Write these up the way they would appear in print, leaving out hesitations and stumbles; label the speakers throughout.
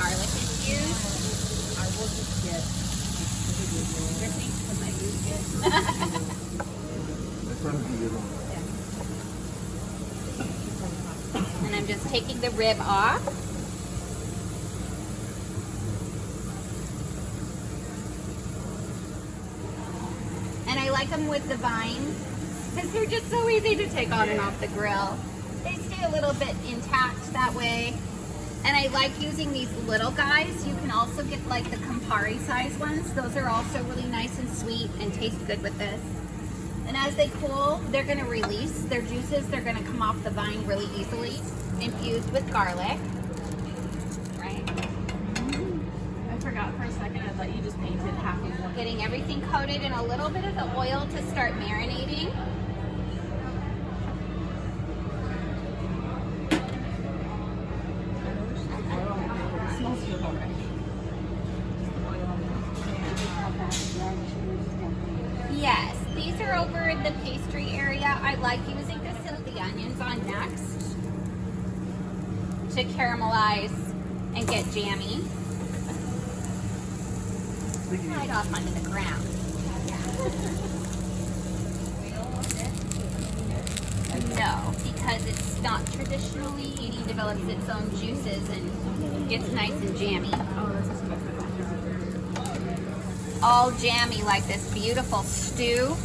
Speaker 1: garlic infused.
Speaker 2: I will just get
Speaker 1: and I'm just taking the rib off. And I like them with the vines because they're just so easy to take on and off the grill. They stay a little bit intact that way. And I like using these little guys. You can also get like the Campari size ones. Those are also really nice and sweet and taste good with this. And as they cool, they're gonna release their juices. They're gonna come off the vine really easily, infused with garlic. Right?
Speaker 2: I forgot for a second, I thought you just painted half of one.
Speaker 1: Getting everything coated in a little bit of the oil to start marinating.
Speaker 2: It smells good already.
Speaker 1: Yes, these are over in the pastry area. I like using this with the onions on next to caramelize and get jammy. Right off onto the ground. No, because it's not traditionally eating, develops its own juices and gets nice and jammy. All jammy like this beautiful stew.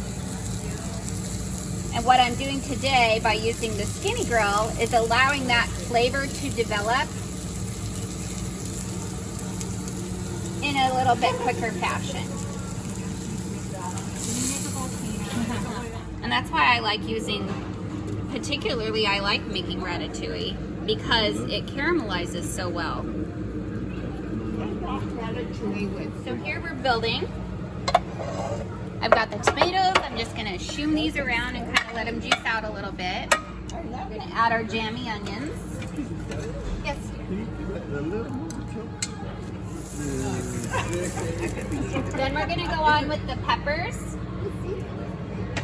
Speaker 1: And what I'm doing today by using the skinny grill is allowing that flavor to develop in a little bit quicker fashion. And that's why I like using, particularly I like making ratatouille because it caramelizes so well. So here we're building. I've got the tomatoes. I'm just going to shoom these around and kind of let them juice out a little bit. We're going to add our jammy onions. Yes. Then we're going to go on with the peppers.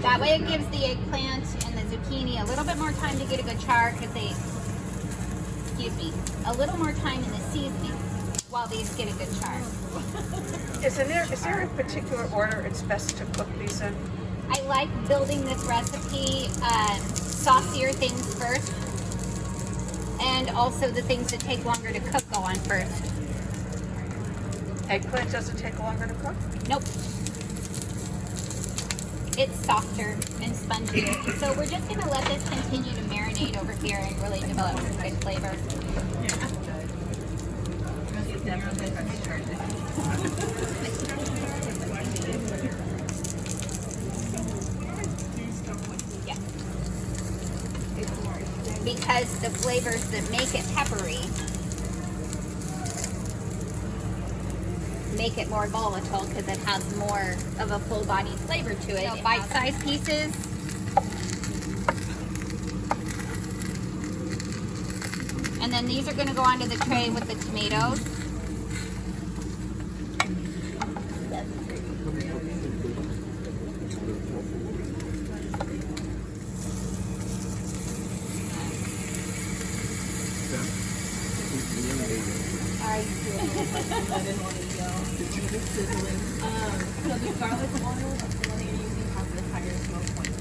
Speaker 1: That way it gives the eggplant and the zucchini a little bit more time to get a good char because they, a little more time in the seasoning while these get a good char.
Speaker 3: Is there a particular order it's best to cook these in?
Speaker 1: I like building this recipe, saucier things first, and also the things that take longer to cook go on first.
Speaker 3: Eggplant doesn't take longer to cook?
Speaker 1: Nope. It's softer and spongier. So we're just going to let this continue to marinate over here and really develop some good flavor. Yeah. Because the flavors that make it peppery make it more volatile because it has more of a full-bodied flavor to it. So bite-sized pieces. And then these are going to go onto the tray with the tomatoes.
Speaker 2: So the garlic oil, that's the one that you're using, has the higher smoke point.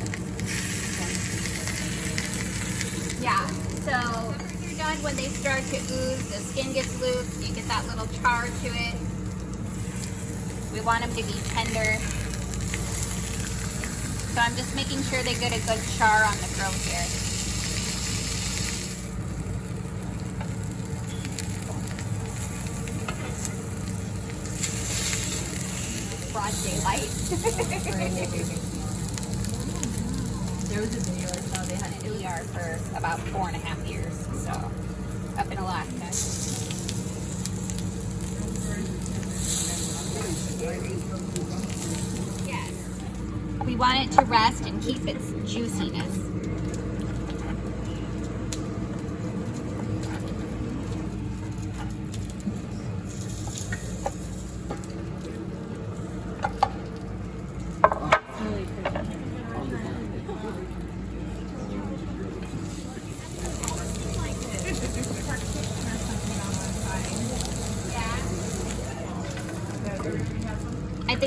Speaker 1: Yeah, so after you're done, when they start to ooze, the skin gets loose, you get that little char to it. We want them to be tender. So I'm just making sure they get a good char on the grill here. Broad daylight.
Speaker 2: There was a video I saw they had
Speaker 1: Been in ER for about 4.5 years, so up in Alaska. Yes. We want it to rest and keep its juiciness.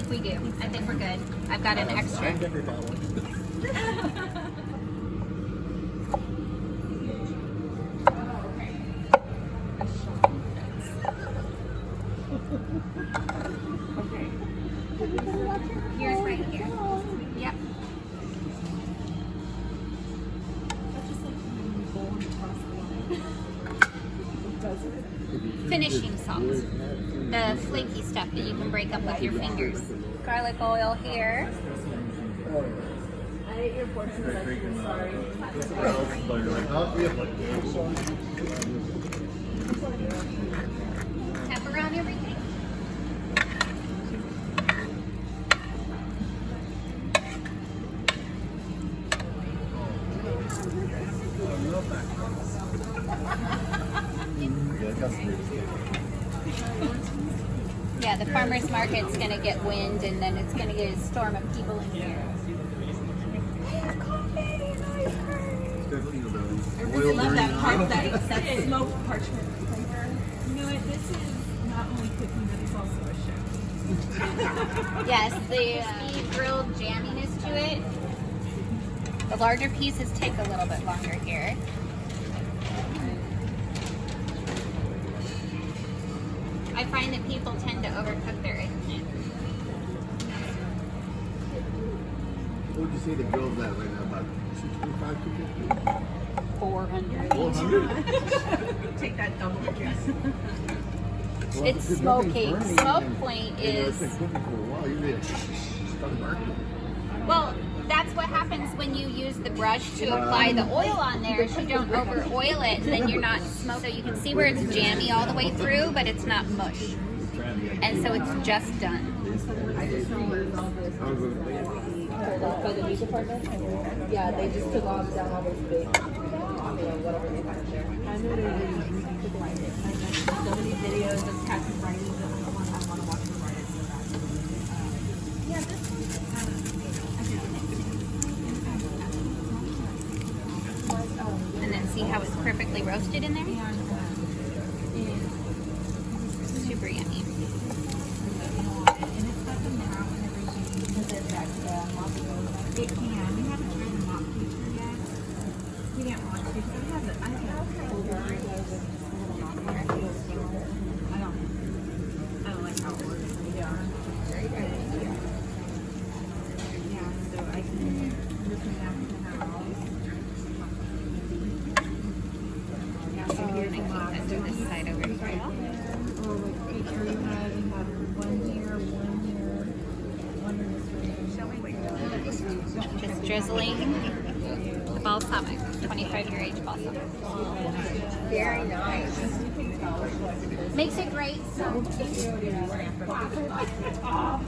Speaker 1: think we do. I think we're good. I've got an extra.
Speaker 4: I'll never buy one.
Speaker 1: Here's right here. Yep. Finishing salt. The flaky stuff that you can break up with your fingers. Garlic oil here.
Speaker 2: I ate your portion, I'm sorry.
Speaker 1: Pepper on everything. Yeah, the farmer's market's gonna get wind and then it's gonna get a storm of people in here.
Speaker 2: I really love that part, that smoked parchment flavor. You know what, this is not only cooking, but it's also a show.
Speaker 1: Yes, the grilled jamminess to it. The larger pieces take a little bit longer here. I find that people tend to overcook their eggplant.
Speaker 4: What would you say the grill's at right now? About 225, 250?
Speaker 1: 400.
Speaker 4: 400?
Speaker 2: Take that double guess.
Speaker 4: Well,
Speaker 1: It's
Speaker 4: because nothing's
Speaker 1: smoking.
Speaker 4: burning
Speaker 1: Smoke
Speaker 4: and-
Speaker 1: point
Speaker 4: and
Speaker 1: is,
Speaker 4: it's been cooking for a while. Usually it's starting market.
Speaker 1: well, that's what happens when you use the brush to apply the oil on there. Is you don't over oil it, and then you're not smoke. So you can see where it's jammy all the way through, but it's not mush. And so it's just done.
Speaker 2: By the music partner? Yeah, they just took off down all those big, whatever they had there. I know they really took like it. So many videos of cats and writing that I want to watch them write it so bad. Yeah, this one.
Speaker 1: And then see how it's perfectly roasted in there? Super yummy.
Speaker 2: It can. We haven't tried the mop feature yet. We didn't want to. I have it. I have older videos of little mop features. I don't like how it works. Yeah. Very good. Yeah, so I can listen after the house. Yeah, so here's the mop.
Speaker 1: Let's do this side over here.
Speaker 2: Or like picture you have one here, one in this room. Shall we wait?
Speaker 1: Just drizzling the balsamic, 25-year age balsamic.
Speaker 2: Very nice.
Speaker 1: Makes it great. So
Speaker 2: Oh,